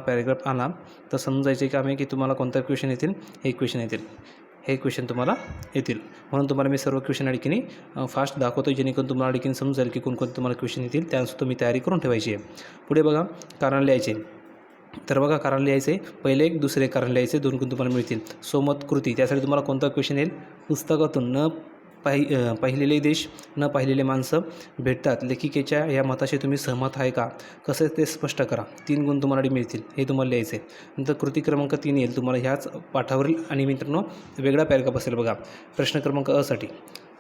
A: पॅरेग्राफ आला तर समजायचे की आम्ही की तुम्हाला कोणता क्वेश्चन येतील, हे क्वेश्चन येतील, हे क्वेश्चन तुम्हाला येतील. म्हणून तुम्हाला मी सर्व क्वेश्चन अडकीने फास्ट दाखवतो जेणेकरून तुम्हाला अडकीने समजेल की कोणकोणते तुम्हाला क्वेश्चन येतील. त्यानुसार तुम्ही तयारी करून ठेवायची आहे. पुढे बघा कारण लिहायचे. तर बघा कारण लिहायचे. पहिले एक दुसरे कारण लिहायचे, 2 गुण तुम्हाला मिळतील. सोमत कृती त्यासाठी तुम्हाला कोणता क्वेश्चन येईल पुस्तकातून पाहिलेले देश न पाहिलेले माणसं भेटतात. लेखिकेच्या या मताशी तुम्ही सहमत आहे का? कसं ते स्पष्ट करा. 3 गुण तुम्हाला मिळतील. हे तुम्हाला लिहायचं आहे. नंतर कृती क्रमांक 3 येईल तुम्हाला ह्याच पाठावरील आणि मित्रांनो वेगळा पॅराग्राफ असेल बघा. प्रश्न क्रमांक अ साठी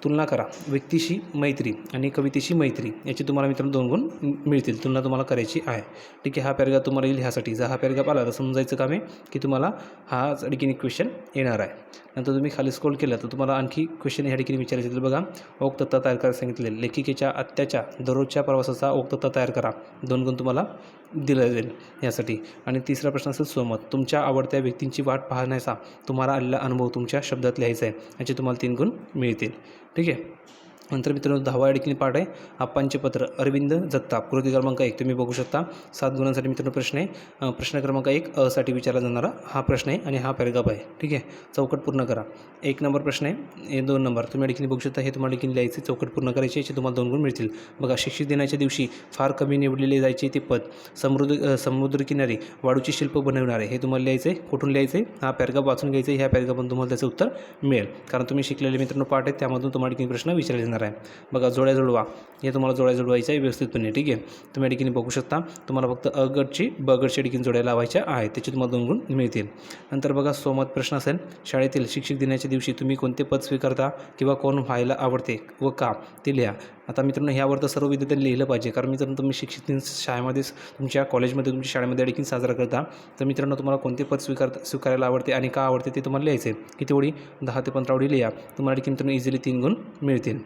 A: तुलना करा. व्यक्तीशी मैत्री आणि कवितेशी मैत्री याची तुम्हाला मित्रांनो 2 गुण मिळतील. तुलना तुम्हाला करायची आहे. ठीक आहे. हा पॅराग्राफ तुम्हाला येईल ह्यासाठी. जर हा पॅराग्राफ आला तर समजायचं काम आहे की तुम्हाला हाच ठिकाणी क्वेश्चन येणार आहे. नंतर तुम्ही खाली स्क्रॉल केलं तर तुम्हाला आणखी क्वेश्चन ह्या ठिकाणी विचारायचे येतील बघा. ओकतत्ता तयार करायला सांगितले. लेखिकेच्या आत्याच्या दररोजच्या प्रवासाचा ओकतत्ता तयार करा. 2 गुण तुम्हाला दिलं जाईल यासाठी. आणि तिसरा प्रश्न असेल सहमत. तुमच्या आवडत्या व्यक्तींची वाट पाहण्याचा तुम्हाला आलेला अनुभव तुमच्या शब्दात लिहायचा आहे. याचे तुम्हाला 3 गुण मिळतील. ठीक आहे. नंतर मित्रांनो 10वा या ठिकाणी पाठ आहे आप्पांचे पत्र. अरविंद जगताप. कृती क्रमांक 1 तुम्ही बघू शकता. 7 गुणांसाठी मित्रांनो प्रश्न आहे. प्रश्न क्रमांक 1 अ साठी विचारला जाणारा हा प्रश्न आहे आणि हा पॅराग्राफ आहे. ठीक आहे. चौकट पूर्ण करा. 1 नंबर प्रश्न आहे. 2 नंबर तुम्ही या ठिकाणी बघू शकता. हे तुम्हाला ठिकाणी लिहायचे. चौकट पूर्ण करायची. याचे तुम्हाला 2 गुण मिळतील. बघा शिक्षक दिनाच्या दिवशी फार कमी निवडलेले जायचे ते पद. समुद्रकिनारी वाळूची शिल्प बनवणारे. हे तुम्हाला लिहायचं आहे. कुठून लिहायचं आहे? हा पॅराग्राफ वाचून घ्यायचं आहे. ह्या पॅराग्राफमधून तुम्हाला त्याचं उत्तर मिळेल. कारण तुम्ही शिकलेले मित्रांनो पाठ आहेत त्यामधून तुम्हाला ठिकाणी प्रश्न विचारले जाणार आहे. बघा जोड्या जुळवा. हे तुम्हाला जोड्या जुळवायचं आहे व्यवस्थितपणे. ठीक आहे. तुम्ही या ठिकाणी बघू शकता. तुम्हाला फक्त अ गटची ब गटच्या ठिकाणी जोड्या लावायच्या आहेत. त्याचे तुम्हाला 2 गुण मिळतील. नंतर बघा सोमत प्रश्न असेल. शाळेतील शिक्षक दिनाच्या दिवशी तुम्ही कोणते पद स्वीकारता किंवा कोण व्हायला आवडते व का ते लिहा. आता मित्रांनो ह्यावर तर सर्व विद्यार्थ्यांनी लिहिलं पाहिजे. कारण मित्रांनो तुम्ही शिक्षक दिन शाळेमध्येच तुमच्या कॉलेजमध्ये तुमच्या शाळेमध्ये देखील साजरा करता. तर मित्रांनो तुम्हाला कोणते पद स्वीकारायला आवडते आणि का आवडते ते तुम्हाला लिहायचे. किती ओळी? 10 ते 15 ओळी लिहा. तुम्हाला ठिकाणी मित्रांनो इझिली 3 गुण मिळतील.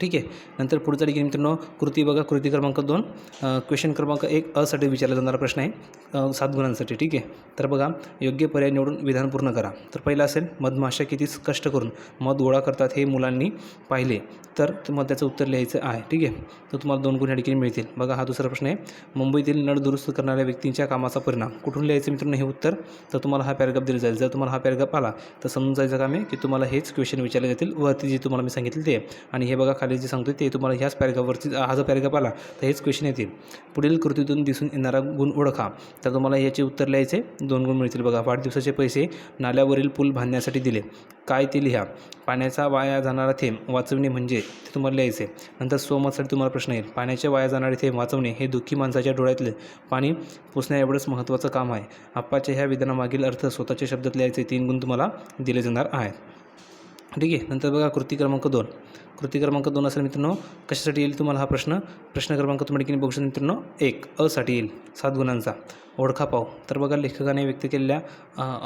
A: ठीक आहे. नंतर पुढचा ठिकाणी मित्रांनो कृती बघा. कृती क्रमांक 2 क्वेश्चन क्रमांक 1 अ साठी विचारला जाणारा प्रश्न आहे. 7 गुणांसाठी. ठीक आहे. तर बघा योग्य पर्याय निवडून विधान पूर्ण करा. तर पहिला असेल मधमाशा किती कष्ट करून मध गोळा करतात हे मुलांनी पाहिले. तर तुम्हाला त्याचं उत्तर लिहायचं आहे. ठीक आहे. तर तुम्हाला 2 गुण या ठिकाणी मिळतील. बघा हा दुसरा प्रश्न आहे. मुंबईतील नळ दुरुस्त करणाऱ्या व्यक्तींच्या कामाचा परिणाम. कुठून लिहायचं मित्रांनो हे उत्तर? तर तुम्हाला हा पॅराग्राफ दिला जाईल. जर तुम्हाला हा पॅराग्राफ आला तर समजायचं काम आहे की तुम्हाला हेच क्वेश्चन विचारले जातील वरती जे तुम्हाला मी सांगितले ते. आणि हे बघा खाली जे सांगतो ते तुम्हाला ह्याच पॅराग्राफवरती हा जो पॅराग्राफ आला तर हेच क्वेश्चन येतील. पुढील कृतीतून दिसून येणारा गुण ओळखा. तर तुम्हाला याचे उत्तर लिहायचे. 2 गुण मिळतील. बघा वाढदिवसाचे पैसे नाल्यावरील पूल बांधण्यासाठी दिले. काय ते लिहा. पाण्याचा वाया जाणारा थेंब वाचवणे म्हणजे ते तुम्हाला लिहायचे. नंतर स्वमतसाठी तुम्हाला प्रश्न येईल. पाण्याचे वाया जाणारे थेंब वाचवणे हे दुःखी माणसाच्या डोळ्यातले पाणी पुसण्या एवढंच महत्त्वाचं काम आहे. आप्पाच्या ह्या विधानामागील अर्थ स्वतःच्या शब्दात लिहायचे. 3 गुण तुम्हाला दिले जाणार आहेत. ठीक आहे. नंतर बघा कृती क्रमांक 2. कृती क्रमांक 2 असेल मित्रांनो कशासाठी येईल तुम्हाला हा प्रश्न? प्रश्न क्रमांक तुम्हाला ठिकाणी बघू शकता मित्रांनो 1 अ साठी येईल. 7 गुणांचा. ओळखा पाव. तर बघा लेखकाने व्यक्त केलेल्या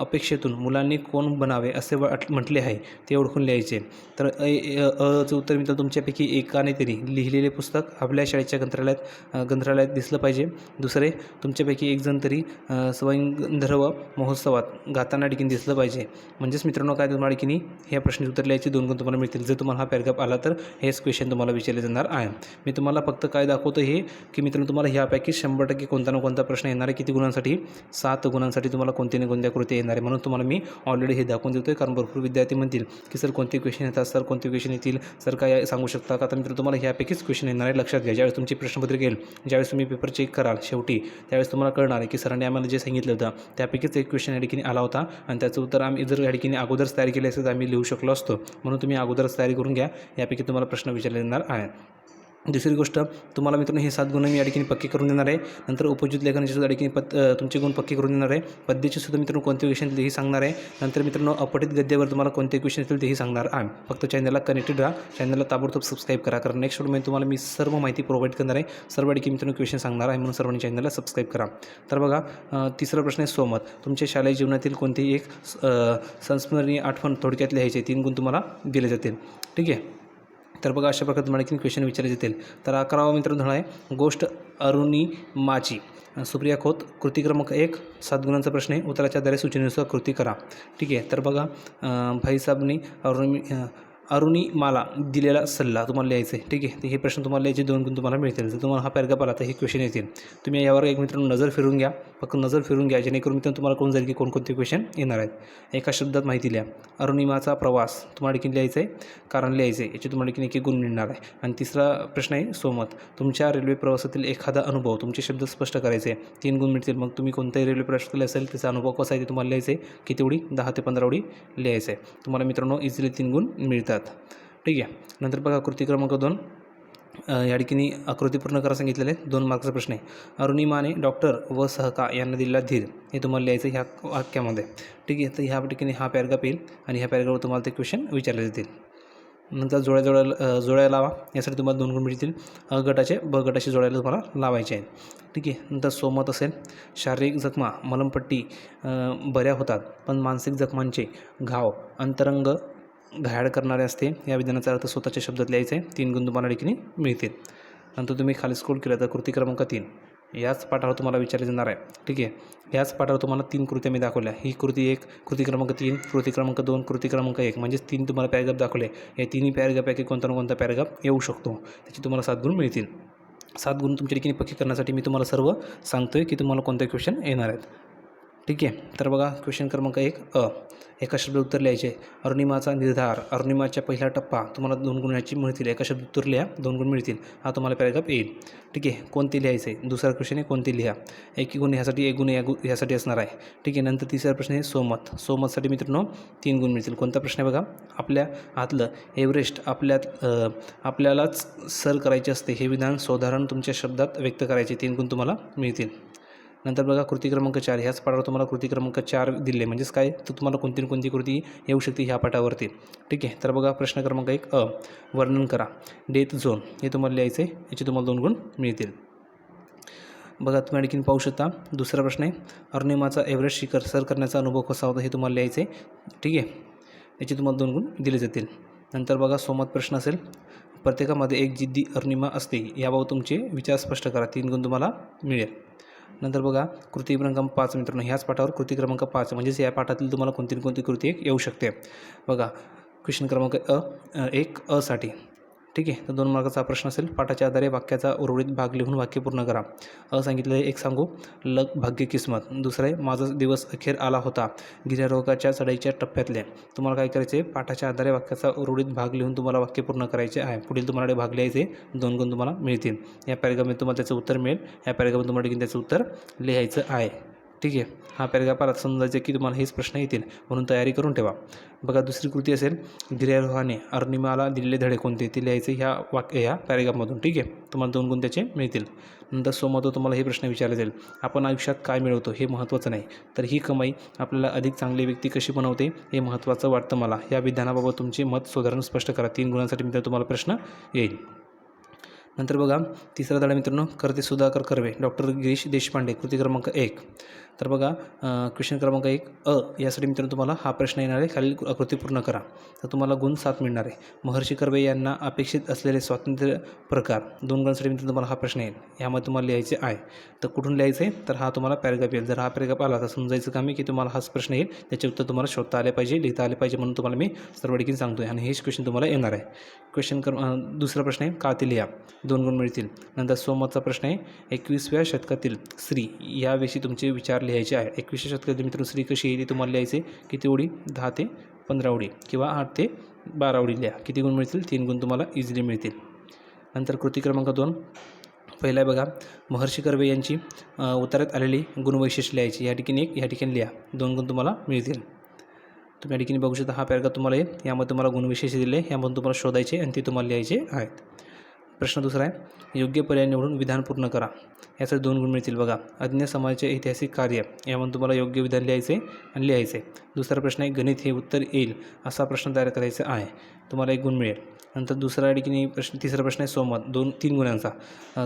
A: अपेक्षेतून मुलांनी कोण बनावे असे म्हटले आहे ते ओळखून लिहायचे. तर अचं उत्तर मित्रांनो तुमच्यापैकी एकाने तरी लिहिलेले पुस्तक आपल्या शाळेच्या ग्रंथालयात दिसलं पाहिजे. दुसरे तुमच्यापैकी एक जण तरी स्वयंगंधर्व महोत्सवात गाताना ठिकाणी दिसलं पाहिजे. म्हणजेच मित्रांनो काय तुम्हाला ठिकाणी ह्या प्रश्नाचे उत्तर लिहायचे 2 गुण तुम्हाला मिळतील. जर तुम्हाला हा पॅराग्राफ आला तर हेच क्वेश्चन तुम्हाला विचारले जाणार आहे. मी तुम्हाला फक्त काय दाखवतो हे की मित्रांनो तुम्हाला ह्यापैकी 100% कोणता ना कोणता प्रश्न येणार आहे. किती गुणांसाठी? 7 गुणांसाठी तुम्हाला कोणत्या ना कोणत्या कृती येणार आहे. म्हणून तुम्हाला मी ऑलरेडी हे दाखवून देतो आहे. कारण भरपूर विद्यार्थी म्हणतील की सर कोणते क्वेश्चन येतात, सर कोणते क्वेश्चन येतील, सर काय सांगू शकता का? आता मित्रांनो तुम्हाला ह्यापैकीच क्वेश्चन येणार आहे. लक्षात घ्या. ज्यावेळेस तुमची प्रश्नपत्रिका येईल, ज्यावेळेस तुम्ही पेपर चेक कराल शेवटी, त्यावेळेस तुम्हाला कळणार आहे की सरांनी आम्हाला जे सांगितलं होतं त्यापैकीच एक क्वेश्चन या ठिकाणी आला होता आणि त्याचं उत्तर आम्ही जर या ठिकाणी अगोदरच तयारी केली असेल तर आम्ही लिहू शकलो असतो. म्हणून तुम्ही अगोदरच तयारी करून घ्या. यापैकी तुम्हाला प्रश्न विचारले जाणार आहे. दुसरी गोष्ट तुम्हाला मित्रांनो हे 7 गुण मी या ठिकाणी पक्के करून देणार आहे. नंतर उपयुक्त लेखनाची सुद्धा ठिकाणी तुमचे गुण पक्के करून देणार आहे. पद्याचे सुद्धा मित्रांनो कोणते क्वेश्चन तेही सांगणार आहे. नंतर मित्रांनो अपठित गद्यावर तुम्हाला कोणते क्वेश्चन येतील तेही सांगणार आहे. फक्त चॅनलला कनेक्टेड राहा. चॅनलला ताबडतोब सबस्क्राईब करा. कारण नेक्स्ट व्हिडिओमध्ये तुम्हाला मी सर्व माहिती प्रोव्हाइड करणार आहे. सर्व ठिकाणी मित्रांनो क्वेश्चन सांगणार आहे. म्हणून सर्वांनी चॅनलला सबस्क्राईब करा. तर बघा तिसरा प्रश्न आहे स्वमत. तुमच्या शालेय जीवनातील कोणतेही एक संस्मरणीय आठवण थोडक्यात लिहायचे. 3 गुण तुम्हाला दिले जातील. ठीक आहे. तर बघा अशा प्रकारे तुम्हाला आणखी क्वेश्चन विचारले जातील. तर 11वा मित्रांनो धडा आहे गोष्ट अरुणिमाची. सुप्रिया खोत. कृती क्रमांक 1 7 गुणांचा प्रश्न आहे. उत्तराच्या आधारे सूचनेनुसार कृती करा. ठीक आहे. तर बघा भाईसाहेबनी अरुणिमाला दिलेला सल्ला तुम्हाला लिहायचा आहे. ठीक आहे. तर हे प्रश्न तुम्हाला लिहायचे 2 गुण तुम्हाला मिळतील. जर तुम्हाला हा पॅराग्राफ आला तर हे क्वेश्चन येतील. तुम्ही यावर एक मित्रांनो नजर फिरून घ्या. फक्त नजर फिरून घ्या जेणेकरून मित्रांनो तुम्हाला कळून जाईल की कोणकोणते क्वेश्चन येणार आहेत. एका शब्दात माहिती लिहा. अरुणिमाचा प्रवास तुम्हाला ठिकाणी लिहायचं आहे. कारण लिहायचं आहे. याचे तुम्हाला ठिकाणी 1 गुण मिळणार आहे. आणि तिसरा प्रश्न आहे सोमत. तुमच्या रेल्वे प्रवासातील एखादा अनुभव तुमचे शब्द स्पष्ट करायचे आहे. 3 गुण मिळतील. मग तुम्ही कोणताही रेल्वे प्रवास केला असेल त्याचा अनुभव कसा आहे ते तुम्हाला लिहायचं आहे. किती ओळी? 10 ते 15 ओळी लिहायचं आहे. तुम्हाला मित्रांनो इझिली 3 गुण मिळतात. ठीक आहे. नंतर बघा कृती क्रमांक 2 या ठिकाणी आकृती पूर्ण करा सांगितलेलं आहे. 2 मार्काचा प्रश्न आहे. अरुणिमाने डॉक्टर व सहका यांना दिलेला धीर हे तुम्हाला लिहायचं ह्या वाक्यामध्ये. ठीक आहे. तर ह्या ठिकाणी हा पॅराग्राफ येईल आणि ह्या पॅराग्राफवर तुम्हाला ते क्वेश्चन विचारले जातील. नंतर जोड्या लावा. यासाठी तुम्हाला 2 गुण मिळतील. अ गटाचे ब गटाशी जोडायला तुम्हाला लावायचे आहेत. ठीक आहे. नंतर सोमत असेल, शारीरिक जखमा मलमपट्टी बऱ्या होतात, पण मानसिक जखमांचे घाव अंतरंग घायाळ करणारे असते. या विधानाचा अर्थ स्वतःच्या शब्दात लिहायचा आहे. 3 गुण तुम्हाला ठिकाणी मिळतील. नंतर तुम्ही खाली स्क्रोल केलं तर कृती क्रमांक 3 याच पाठावर तुम्हाला विचारले जाणार आहे. ठीक आहे. याच पाठावर तुम्हाला 3 कृत्या मी दाखवल्या. ही कृती 1, कृती क्रमांक 3, कृती क्रमांक 2, कृती क्रमांक 1 म्हणजेच 3 तुम्हाला पॅराग्राफ दाखवले. या तिन्ही पॅराग्राफपैकी कोणता ना कोणता पॅराग्राफ येऊ शकतो. त्याची तुम्हाला 7 गुण मिळतील. 7 गुण तुमच्या ठिकाणी पक्की करण्यासाठी मी तुम्हाला सर्व सांगतो आहे की तुम्हाला कोणते क्वेश्चन येणार आहेत. ठीक आहे. तर बघा क्वेश्चन क्रमांक 1 एका शब्द उत्तर लिहायचे. अरुणिमाचा निर्धार, अरुणिमाच्या पहिला टप्पा तुम्हाला 2 गुणाची मिळतील. एका शब्द उत्तर लिहा, 2 गुण मिळतील. हा तुम्हाला पॅराग्राफ येईल. ठीक आहे. कोणते लिहायचे आहे. दुसरा क्वेश्चन आहे कोणते लिहा. 1 गुण ह्यासाठी, 1 गुण ह्यासाठी असणार आहे. ठीक आहे. नंतर तिसरा प्रश्न आहे सोमत. सोमतसाठी मित्रांनो 3 गुण मिळतील. कोणता प्रश्न आहे बघा. आपल्या आतलं एव्हरेस्ट आपल्यालाच सर करायचे असते हे विधान साधारण तुमच्या शब्दात व्यक्त करायचे. 3 गुण तुम्हाला मिळतील. नंतर बघा कृती क्रमांक 4 ह्याच पाठावर तुम्हाला कृती क्रमांक 4 दिले म्हणजेच काय तर तुम्हाला कोणती ना कोणती कृती येऊ शकते ह्या पाठावरती. ठीक आहे. तर बघा प्रश्न क्रमांक 1 वर्णन करा. डेथ झोन हे तुम्हाला लिहायचं आहे. याचे तुम्हाला 2 गुण मिळतील. बघा तुम्ही आणखीन पाहू शकता. दुसरा प्रश्न आहे अरुणिमाचा एव्हरेस्ट शिखर सर करण्याचा अनुभव कसा होता हे तुम्हाला लिहायचं आहे. ठीक आहे. याचे तुम्हाला 2 गुण दिले जातील. नंतर बघा सोमत प्रश्न असेल. प्रत्येकामध्ये एक जिद्दी अरुणिमा असते याबाबत तुमचे विचार स्पष्ट करा. 3 गुण तुम्हाला मिळेल. नंतर बघा कृती क्रमांक 5 मित्रांनो ह्याच पाठावर कृती क्रमांक 5 म्हणजेच या पाठातील तुम्हाला कोणती ना कोणती कृती एक येऊ शकते. बघा क्वेश्चन क्रमांक 1 साठी. ठीक आहे. तर 2 मार्काचा प्रश्न असेल. पाठाच्या आधारे वाक्याचा उर्वरित भाग लिहून वाक्य पूर्ण करा. सांगितलं आहे. एक सांगू लक भाग्य किस्मत. दुसरं आहे माझा दिवस अखेर आला होता. गिर्यारोहकाच्या चढाईच्या टप्प्यातले. तुम्हाला काय करायचे पाठाच्या आधारे वाक्याचा उर्वरित भाग लिहून तुम्हाला वाक्य पूर्ण करायचे आहे. पुढील तुम्हाला भाग लिहायचे 2 गुण तुम्हाला मिळतील. या पॅराग्राफमध्ये तुम्हाला त्याचं उत्तर मिळेल. या पॅराग्राफमध्ये तुम्हाला त्याचं उत्तर लिहायचं आहे. ठीक आहे. हा पॅराग्राफ आला समजायचं की तुम्हाला हेच प्रश्न येतील म्हणून तयारी करून ठेवा. बघा दुसरी कृती असेल गिर्यारोहाने अरुणिमाला दिलेले धडे कोणते ते लिहायचे ह्या पॅराग्राफमधून. ठीक आहे. तुम्हाला 2 गुण त्याचे मिळतील. नंतर सोमत तुम्हाला हे प्रश्न विचारले जाईल. आपण आयुष्यात काय मिळवतो हे महत्त्वाचं नाही तर ही कमाई आपल्याला अधिक चांगली व्यक्ती कशी बनवते हे महत्त्वाचं वाटतं मला. या विधानाबाबत तुमचे मत साधारण स्पष्ट करा. 3 गुणांसाठी मित्र तुम्हाला प्रश्न येईल. नंतर बघा तिसरा धडा मित्रांनो करते सुधाकर कर्वे डॉक्टर गिरीश देशपांडे कृती क्रमांक 1. तर बघा क्वेश्चन क्रमांक 1 यासाठी मित्रांनो तुम्हाला हा प्रश्न येणार आहे. खालील आकृती पूर्ण करा. तर तुम्हाला गुण 7 मिळणार आहे. महर्षी कर्वे यांना अपेक्षित असलेले स्वातंत्र्य प्रकार 2 गुणांसाठी मित्रांनो तुम्हाला हा प्रश्न येईल. यामध्ये तुम्हाला लिहायचे आहे. तर कुठून लिहायचं आहे तर हा तुम्हाला पॅराग्राफ येईल. जर हा पॅराग्राफ आला तर समजायचं काम आहे की तुम्हाला हाच प्रश्न येईल. त्याचे उत्तर तुम्हाला शोधता आले पाहिजे, लिहिता आले पाहिजे म्हणून तुम्हाला मी सर्व ठिकाणी सांगतो आहे आणि हेच क्वेश्चन तुम्हाला येणार आहे. दुसरा प्रश्न आहे का ते लिहा 2 गुण मिळतील. नंतर सोमतचा प्रश्न आहे 21व्या शतकातील स्त्री याविषयी तुमचे विचार लिहायचे आहे. 21व्या शतकातील मित्र स्त्री कशी येईल तुम्हाला लिहायचे. किती ओळी 10 ते 15 ओळी किंवा 8 ते 12 ओळी लिहा. किती गुण मिळतील 3 गुण तुम्हाला इझिली मिळतील. नंतर कृती क्रमांक 2 पहिला आहे बघा महर्षी कर्वे यांची उतार्यात आलेली गुणवैशिष्ट्य लिहायची. या ठिकाणी 1 या ठिकाणी लिहा 2 गुण तुम्हाला मिळतील. तुम्ही या ठिकाणी बघू शकता हा पॅराग्राफ तुम्हाला येईल. यामध्ये तुम्हाला गुणवैशिष्ट्य दिले यामधून तुम्हाला शोधायचे आणि ते तुम्हाला लिहायचे आहेत. प्रश्न दुसरा आहे योग्य पर्याय निवडून विधान पूर्ण करा. यासाठी 2 गुण मिळतील. बघा अज्ञ समाजाचे ऐतिहासिक कार्य यामधून तुम्हाला योग्य विधान लिहायचे आणि लिहायचे. दुसरा प्रश्न आहे गणित हे उत्तर येईल असा प्रश्न तयार करायचा आहे. तुम्हाला 1 गुण मिळेल. नंतर दुसरा ठिकाणी तिसरा प्रश्न आहे सोमत 3 गुणांचा.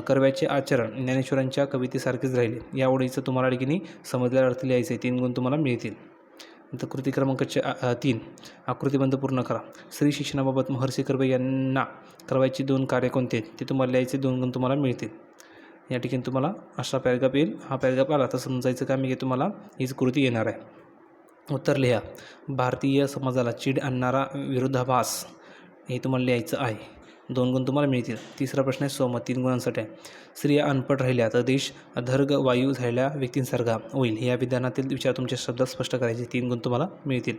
A: कर्व्याचे आचरण ज्ञानेश्वरांच्या कवितेसारखेच राहिले. या ओळीचं तुम्हाला ठिकाणी समजलेला अर्थ लिहायचे 3 गुण तुम्हाला मिळतील. नंतर कृती क्रमांक 3 आकृतीबंध पूर्ण करा. स्त्री शिक्षणाबाबत महर्षी कर्वे यांना करायची 2 कार्य कोणते ते तुम्हाला लिहायचे 2 गुण तुम्हाला मिळतील. या ठिकाणी तुम्हाला असा पॅराग्राफ येईल. हा पॅराग्राफ आला तर समजायचं काम की तुम्हाला हीच कृती येणार आहे. उत्तर लिहा. भारतीय समाजाला चीड आणणारा विरोधाभास हे तुम्हाला लिहायचं आहे. 2 गुण तुम्हाला मिळतील. तिसरा प्रश्न आहे सोमत 3 गुणांसाठी आहे. स्त्रिया अनपढ राहिल्या तर देश अधर्ग वायू झालेल्या व्यक्तींसारखा होईल. या विधानातील विचार तुमच्या शब्दात स्पष्ट करायचे. 3 गुण तुम्हाला मिळतील.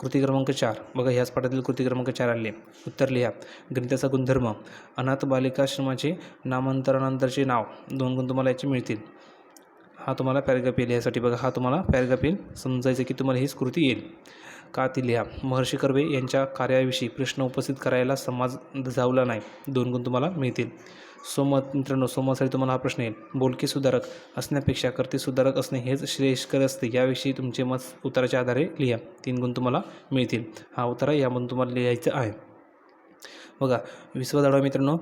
A: कृती क्रमांक 4 बघा ह्याच पाठातील कृती क्रमांक 4 आले. उत्तर लिहा. गणिताचा गुणधर्म अनाथ बालिकाश्रमाचे नामांतरणानंतरचे नाव 2 गुण तुम्हाला याचे मिळतील. हा तुम्हाला पॅराग्राफ येईल. यासाठी बघा हा तुम्हाला पॅराग्राफ येईल. समजायचं की तुम्हाला हीच कृती येईल. का ती लिहा. महर्षी कर्वे यांच्या कार्याविषयी प्रश्न उपस्थित करायला समाज जावला नाही. 2 गुण तुम्हाला मिळतील. सोमत मित्रांनो, सोमवारसाठी तुम्हाला हा प्रश्न येईल. बोलके सुधारक असण्यापेक्षा कर्ते सुधारक असणे हेच श्रेयस्कर असते. याविषयी तुमचे मत उत्तराच्या आधारे लिहा. 3 गुण तुम्हाला मिळतील. हा उत्तर यामधून तुम्हाला लिहायचं आहे. बघा, विश्वधाडा मित्रांनो,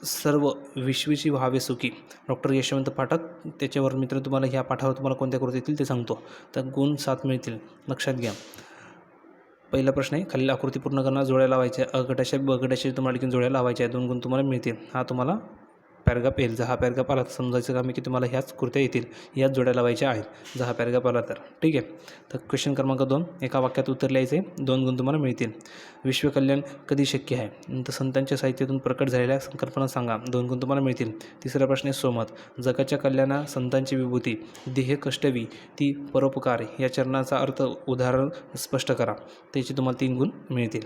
A: सर्व विश्वीची व्हावे सुखी, डॉक्टर यशवंत पाठक. त्याच्यावर मित्र तुम्हाला ह्या पाठावर तुम्हाला कोणत्या कृती येतील ते सांगतो. तर गुण 7 मिळतील, लक्षात घ्या. पहिला प्रश्न आहे, खालील आकृती पूर्ण करणार जोड्या लावायच्या. अ गटाशी ब गटाशी तुम्हाला देखील जोड्या लावायच्या आहे. 2 गुण तुम्हाला मिळतील. हा तुम्हाला पॅराग्राफ येईल. जर हा पॅराग्राफ आला तर समजायचं काम आहे की तुम्हाला ह्याच कृत्या येतील, याच जोड्या लावायच्या आहेत. जर हा पॅराग्राफ आला तर ठीक आहे. तर क्वेश्चन क्रमांक 2, एका वाक्यात उत्तर लिहायचे. 2 गुण तुम्हाला मिळतील. विश्वकल्याण कधी शक्य आहे? नंतर संतांच्या साहित्यातून प्रकट झालेल्या संकल्पना सांगा. 2 गुण तुम्हाला मिळतील. तिसरा प्रश्न आहे, सोमत. जगाच्या कल्याणा संतांची विभूती, ध्येय कष्टवी ती परोपकार या चरणाचा अर्थ उदाहरण स्पष्ट करा. त्याची तुम्हाला 3 गुण मिळतील.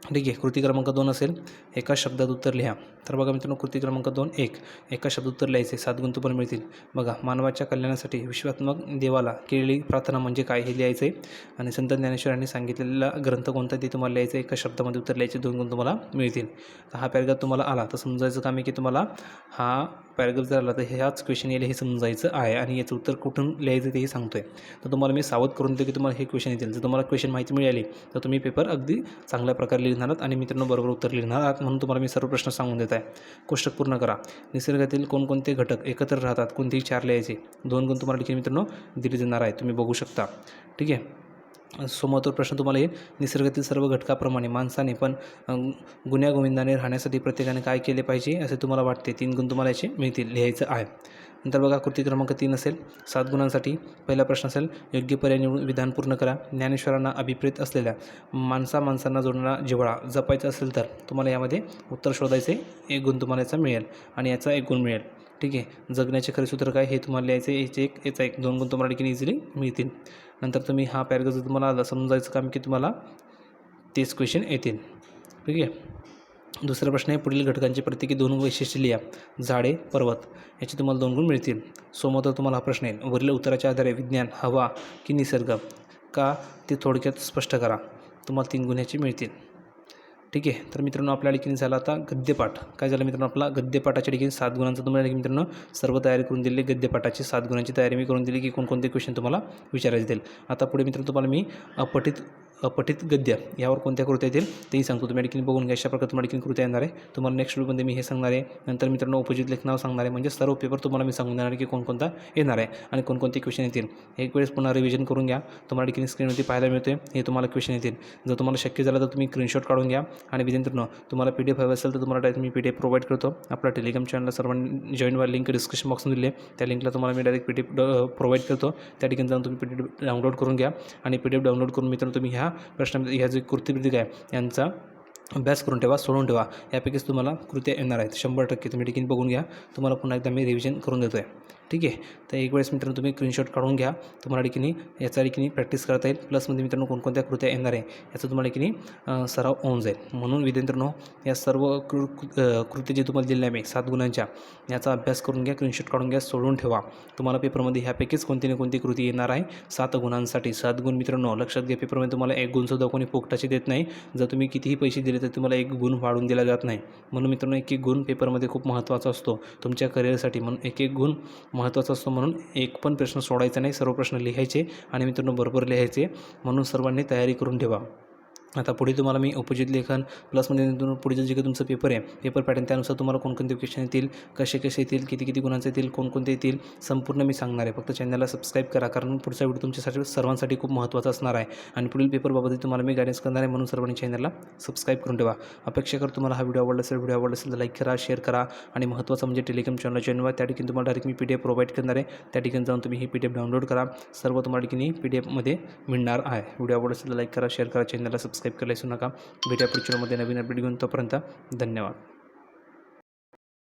A: ठीक आहे. कृती क्रमांक 2 असेल, एका शब्दात उत्तर लिहा. तर बघा मित्रांनो, कृती क्रमांक 2, एका शब्दात उत्तर लिहायचे. 7 गुण तुम्हाला मिळतील. बघा, मानवाच्या कल्याणासाठी विश्वात्मक देवाला केलेली प्रार्थना म्हणजे काय हे लिहायचं आहे. आणि संत ज्ञानेश्वरांनी सांगितलेला ग्रंथ कोणता ते तुम्हाला लिहायचं. एका शब्दामध्ये उत्तर लिहायचे. 2 गुण तुम्हाला मिळतील. तर हा पॅराग्राफ तुम्हाला आला तर समजायचं काम आहे की तुम्हाला हा पॅराग्राफ जर आला तर ह्याच क्वेश्चन येईल हे समजायचं आहे. आणि याचं उत्तर कुठून लिहायचं तेही सांगतो आहे. तर तुम्हाला मी सावध करून देतो की तुम्हाला हे क्वेश्चन येतील. जर तुम्हाला क्वेश्चन माहिती मिळाली तर तुम्ही पेपर अगदी चांगल्या प्रकारे लिहिणार आहात आणि मित्रांनो बरोबर उत्तर लिहिणार आहात. म्हणून तुम्हाला मी सर्व प्रश्न सांगून देत आहे. कोष्टक पूर्ण करा. निसर्गातील कोणकोणते घटक एकत्र राहतात, कोणतेही 4 लिहायचे. 2 गुण तुम्हाला देखील मित्रांनो दिले जाणार आहे, तुम्ही बघू शकता. ठीक आहे. समोर प्रश्न तुम्हाला येईल, निसर्गातील सर्व घटकाप्रमाणे माणसाने पण गुण्यागोविंदाने राहण्यासाठी प्रत्येकाने काय केले पाहिजे असे तुम्हाला वाटते. 3 गुण तुम्हाला याचे मिळतील, लिहायचं आहे. नंतर बघा, कृती क्रमांक 3 असेल, 7 गुणांसाठी. पहिला प्रश्न असेल, योग्य पर्याय निवडून विधान पूर्ण करा. ज्ञानेश्वरांना अभिप्रेत असलेल्या माणसांना जोडणारा जिव्हाळा जपायचा असेल तर तुम्हाला यामध्ये उत्तर शोधायचे. 1 गुण तुम्हाला याचा मिळेल आणि याचा 1 गुण मिळेल. ठीक आहे. जगण्याचे खरे सूत्र काय हे तुम्हाला लिहायचे. याचा 1 2 गुण तुम्हाला देखील इझिली मिळतील. नंतर तुम्ही हा पॅराग्राफ जर तुम्हाला आला समजायचं काम की तुम्हाला 30 क्वेश्चन येतील. ठीक आहे. दुसरा प्रश्न आहे, पुढील घटकांची प्रत्येकी 2 वैशिष्ट्ये लिहा. झाडे, पर्वत याचे तुम्हाला 2 गुण मिळतील. सोमवार तुम्हाला हा प्रश्न येईल, वरील उत्तराच्या आधारे विज्ञान, हवा की निसर्ग का ते थोडक्यात स्पष्ट करा. तुम्हाला 3 गुण याचे मिळतील. ठीक आहे. तर मित्रांनो, आपल्या ठिकाणी झाला आता गद्यपाठ. काय झालं मित्रांनो, आपला गद्यपाठाच्या ठिकाणी 7 गुणांचा तुम्हाला मित्रांनो सर्व तयारी करून दिली. गद्यपाठाची 7 गुणांची तयारी मी करून दिली की कोणकोणते क्वेश्चन तुम्हाला विचारायचे येतील. आता पुढे मित्रांनो तुम्हाला मी अपठित गद्य यावर कोणत्या कृत्या येतील तेही सांगतो. तुम्ही ठिकाणी बघून घ्या. अशा प्रकारे तुम्हाला ठिकाणी कृत्या येणार आहे. तुम्हाला नेक्स्ट व्हिडिओमध्ये मी हे सांगणार आहे. नंतर मित्रांनो उपजित लेखनावर सांगणार आहे. म्हणजे सर्व पेपर तुम्हाला मी सांगून देणार आहे की कोणकोणता येणार आहे आणि कोणकोणते क्वेश्चन येतील. एक वेळेस पुन्हा रिव्हिजन करून घ्या. तुम्हाला ठिकाणी स्क्रीनवरती पाहायला मिळते हे तुम्हाला क्वेश्चन येतील. जर तुम्हाला शक्य झालं तर तुम्ही स्क्रीनशॉट काढून घ्या. आणि मित्रांनो, तुम्हाला PDF हवे असेल तर तुम्हाला डायरेक्ट मी PDF प्रोव्हाइड करतो. आपल्या टेलिग्राम चॅनलला सर्वांनी जॉईन व्हा. लिंक डिस्क्रिप्शन बॉक्समध्ये दिली आहे. त्या लिंकला तुम्हाला मी डायरेक्ट PDF प्रोव्हाइड करतो. त्या ठिकाणी जाऊन तुम्ही PDF डाउनलोड करून घ्या. आणि PDF डाउनलोड करून मित्रांनो तुम्ही ह्या प्रश्नामध्ये ह्या जे कृतीविधी आहे यांचा अभ्यास करून ठेवा, सोडून ठेवा. यापैकीच तुम्हाला कृत्या येणार आहेत 100%. तुम्ही ठिकाणी बघून घ्या. तुम्हाला पुन्हा एकदा मी रिव्हिजन करून देतो आहे. ठीक आहे. तर एक वेळेस मित्रांनो तुम्ही स्क्रीनशॉट काढून घ्या. तुम्हाला ठिकाणी याचा ठिकाणी प्रॅक्टिस करता येईल. प्लसमध्ये मित्रांनो कोणकोणत्या कृत्या येणार आहे याचा तुम्हाला ठिकाणी सराव होऊन जाईल. म्हणून मित्रांनो या सर्व कृती जे तुम्हाला दिल्या आहे मी 7 गुणांच्या याचा अभ्यास करून घ्या, स्क्रीनशॉट काढून घ्या, सोडून ठेवा. तुम्हाला पेपरमध्ये ह्यापैकीच कोणती ना कोणती कृती येणार आहे 7 गुणांसाठी. 7 गुण मित्रांनो लक्षात घ्या. पेपरमध्ये तुम्हाला 1 गुणसुद्धा कोणी फुकटाचे देत नाही. जर तुम्ही कितीही पैसे दिले तर तुम्हाला 1 गुण वाढून दिला जात नाही. म्हणून मित्रांनो 1-1 गुण पेपरमध्ये खूप महत्त्वाचा असतो तुमच्या करिअरसाठी. म्हणून 1-1 गुण महत्त्वाचा असतो. म्हणून एक पण प्रश्न सोडायचा नाही, सर्व प्रश्न लिहायचे आणि मित्रांनो बरोबर लिहायचे. म्हणून सर्वांनी तयारी करून ठेवा. आता पुढे तुम्हाला मी उपजित लेखन प्लसमध्ये पुढे जे काही तुमचं पेपर आहे पेपर पॅटर्न त्यानुसार तुम्हाला कोणकोणते क्वेश्चन येतील, कसे येतील, किती गुणांचे येतील, कोणकोणते येतील संपूर्ण मी सांगणार आहे. फक्त चॅनलला सबस्क्राईब करा, कारण पुढचा व्हिडिओ तुमच्यासाठी सर्वांसाठी खूप महत्त्वाचा असणार आहे आणि पुढील पेपरबाबत तुम्हाला मी गायडन्स करणार आहे. म्हणून सर्वांनी चॅनलला सबस्क्राईब करून ठेवा. अपेक्षा करतो तुम्हाला हा व्हिडिओ आवडला असेल तर लाईक करा, शेअर करा आणि महत्त्वाचं म्हणजे टेलिग्राम चॅनलला जॉईन व्हा. त्या ठिकाणी तुम्हाला डायरेक्ट मी PDF प्रोव्हाइड करणार आहे. त्या ठिकाणी जाऊन तुम्ही ही PDF डाउनलोड करा. सर्व तुम्हाला ठिकाणी PDFमध्ये मिळणार आहे. व्हिडिओ आवडला असेल तर लाईक करा, शेअर करा, चॅनलला सबस्क्राईब करायला विसरू नका. भेटूया पुढच्या व्हिडिओमध्ये नवीन अपडेट घेऊन. तोपर्यंत धन्यवाद.